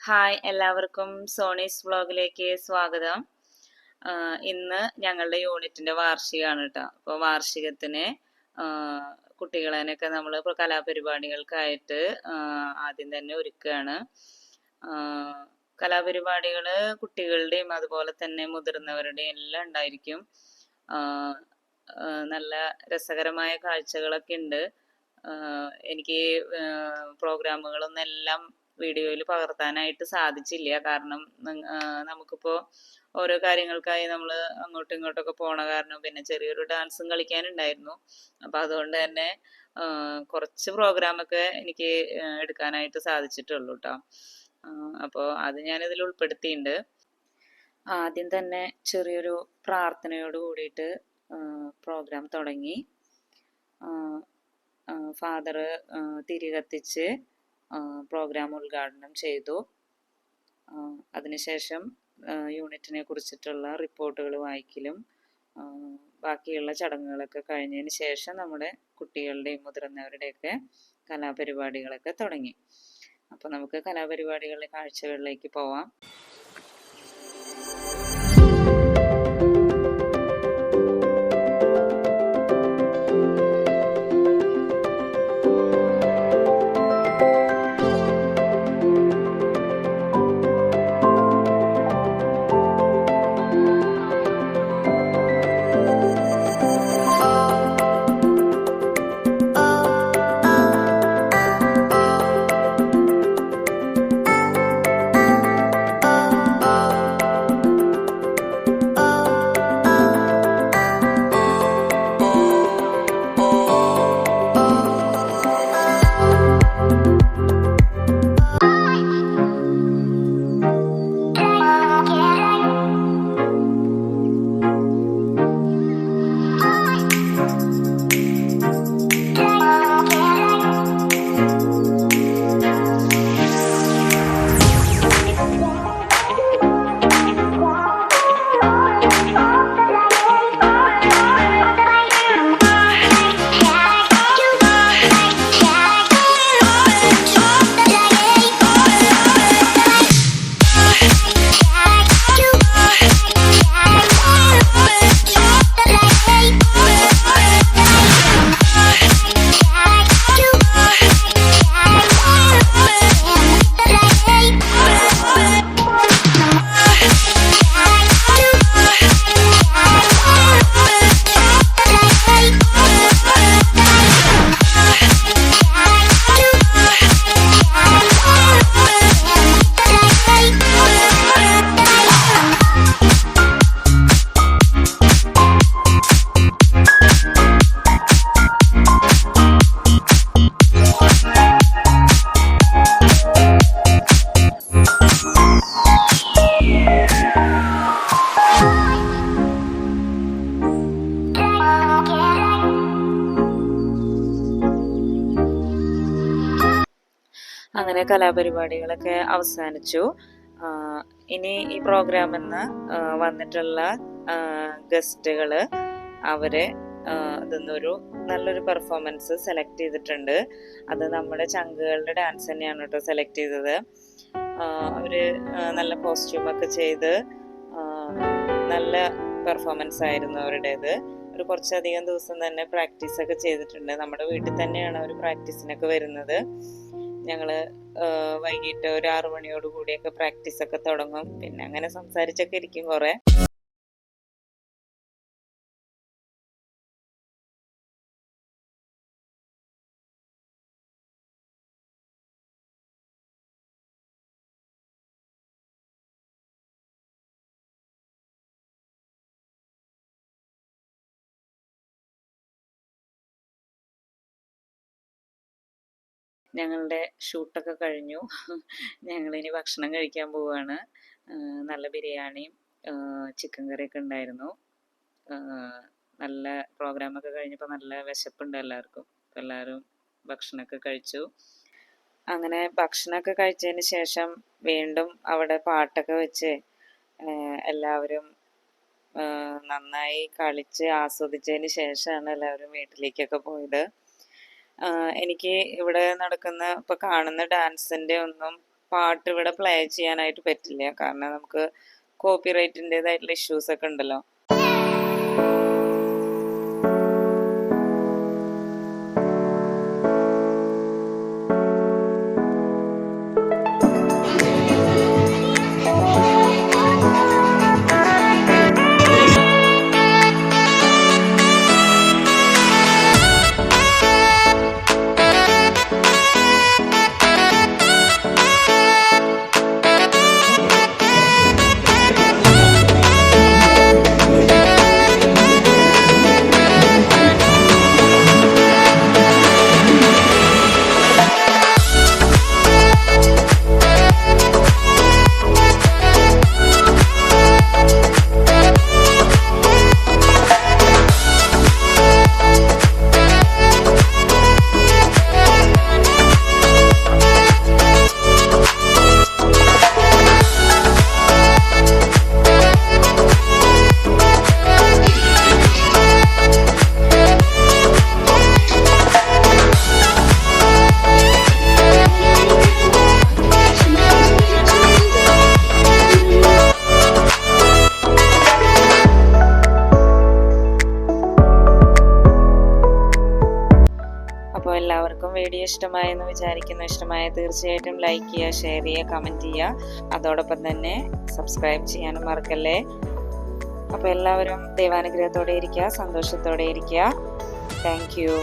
Hi, എല്ലാവർക്കും സോണീസ് വ്ളോഗിലേക്ക് സ്വാഗതം. ഇന്ന് ഞങ്ങളുടെ യൂണിറ്റിന്റെ വാർഷികമാണ് കേട്ടോ. അപ്പോൾ വാർഷികത്തിന് കുട്ടികളെയൊക്കെ നമ്മൾ ഇപ്പോൾ കലാപരിപാടികൾക്കായിട്ട് ആദ്യം തന്നെ ഒരുക്കുകയാണ്. കലാപരിപാടികൾ കുട്ടികളുടെയും അതുപോലെ തന്നെ മുതിർന്നവരുടെയും എല്ലാം ഉണ്ടായിരിക്കും. നല്ല രസകരമായ കാഴ്ചകളൊക്കെ ഉണ്ട്. എനിക്ക് പ്രോഗ്രാമുകളൊന്നും എല്ലാം വീഡിയോയിൽ പകർത്താനായിട്ട് സാധിച്ചില്ല. കാരണം നമുക്കിപ്പോൾ ഓരോ കാര്യങ്ങൾക്കായി നമ്മൾ അങ്ങോട്ടും ഇങ്ങോട്ടൊക്കെ പോണ കാരണം പിന്നെ ചെറിയൊരു ഡാൻസും കളിക്കാനുണ്ടായിരുന്നു. അപ്പം അതുകൊണ്ട് തന്നെ കുറച്ച് പ്രോഗ്രാമൊക്കെ എനിക്ക് എടുക്കാനായിട്ട് സാധിച്ചിട്ടുള്ളൂ കേട്ടോ. അപ്പോൾ അത് ഞാനിതിൽ ഉൾപ്പെടുത്തിയിട്ടുണ്ട്. ആദ്യം തന്നെ ചെറിയൊരു പ്രാർത്ഥനയോട് കൂടിയിട്ട് പ്രോഗ്രാം തുടങ്ങി. ഫാദർ തിരി കത്തിച്ച് പ്രോഗ്രാം ഉദ്ഘാടനം ചെയ്തു. അതിനുശേഷം യൂണിറ്റിനെ കുറിച്ചിട്ടുള്ള റിപ്പോർട്ടുകൾ വായിക്കലും ബാക്കിയുള്ള ചടങ്ങുകളൊക്കെ കഴിഞ്ഞതിന് ശേഷം നമ്മുടെ കുട്ടികളുടെയും മുതിർന്നവരുടെയൊക്കെ കലാപരിപാടികളൊക്കെ തുടങ്ങി. അപ്പോൾ നമുക്ക് കലാപരിപാടികളുടെ കാഴ്ചകളിലേക്ക് പോവാം. അങ്ങനെ കലാപരിപാടികളൊക്കെ അവസാനിച്ചു. ഇനി ഈ പ്രോഗ്രാമിൽ നിന്ന് വന്നിട്ടുള്ള ഗസ്റ്റുകൾ അവരെ ഇതൊന്നൊരു നല്ലൊരു പെർഫോമൻസ് സെലക്ട് ചെയ്തിട്ടുണ്ട്. അത് നമ്മുടെ ചങ്കുകളുടെ ഡാൻസ് തന്നെയാണ് കേട്ടോ സെലക്ട് ചെയ്തത്. അവര് നല്ല കോസ്റ്റ്യൂമൊക്കെ ചെയ്ത് നല്ല പെർഫോമൻസ് ആയിരുന്നു അവരുടേത്. ഒരു കുറച്ചധികം ദിവസം തന്നെ പ്രാക്ടീസൊക്കെ ചെയ്തിട്ടുണ്ട്. നമ്മുടെ വീട്ടിൽ തന്നെയാണ് അവർ പ്രാക്ടീസിനൊക്കെ വരുന്നത്. ഞങ്ങൾ വൈകിട്ട് ഒരു 6 മണിയോട് കൂടിയൊക്കെ പ്രാക്ടീസൊക്കെ തുടങ്ങും. പിന്നെ അങ്ങനെ സംസാരിച്ചൊക്കെ ഇരിക്കും കുറേ. ഞങ്ങളുടെ ഷൂട്ടൊക്കെ കഴിഞ്ഞു. ഞങ്ങളിനി ഭക്ഷണം കഴിക്കാൻ പോവുകയാണ്. നല്ല ബിരിയാണിയും ചിക്കൻ കറിയൊക്കെ ഉണ്ടായിരുന്നു. നല്ല പ്രോഗ്രാമൊക്കെ കഴിഞ്ഞപ്പോൾ നല്ല വിശപ്പുണ്ട് എല്ലാവർക്കും. എല്ലാവരും ഭക്ഷണമൊക്കെ കഴിച്ചു. അങ്ങനെ ഭക്ഷണമൊക്കെ കഴിച്ചതിന് ശേഷം വീണ്ടും അവിടെ പാട്ടൊക്കെ വെച്ച് എല്ലാവരും നന്നായി കളിച്ച് ആസ്വദിച്ചതിന് ശേഷമാണ് എല്ലാവരും വീട്ടിലേക്കൊക്കെ പോയത്. എനിക്ക് ഇവിടെ നടക്കുന്ന ഇപ്പോൾ കാണുന്ന ഡാൻസിൻ്റെ ഒന്നും പാട്ട് ഇവിടെ പ്ലേ ചെയ്യാനായിട്ട് പറ്റില്ല, കാരണം നമുക്ക് കോപ്പിറൈറ്റിൻ്റെതായിട്ടുള്ള ഇഷ്യൂസ് ഒക്കെ ഉണ്ടല്ലോ. അപ്പോൾ എല്ലാവർക്കും വീഡിയോ ഇഷ്ടമായെന്ന് വിചാരിക്കുന്നു. ഇഷ്ടമായ തീർച്ചയായിട്ടും ലൈക്ക് ചെയ്യുക, ഷെയർ ചെയ്യുക, കമൻറ്റ് ചെയ്യുക. അതോടൊപ്പം തന്നെ സബ്സ്ക്രൈബ് ചെയ്യാനും മറക്കല്ലേ. അപ്പോൾ എല്ലാവരും ദൈവാനുഗ്രഹത്തോടെ ഇരിക്കുക, സന്തോഷത്തോടെ ഇരിക്കുക. Thank you.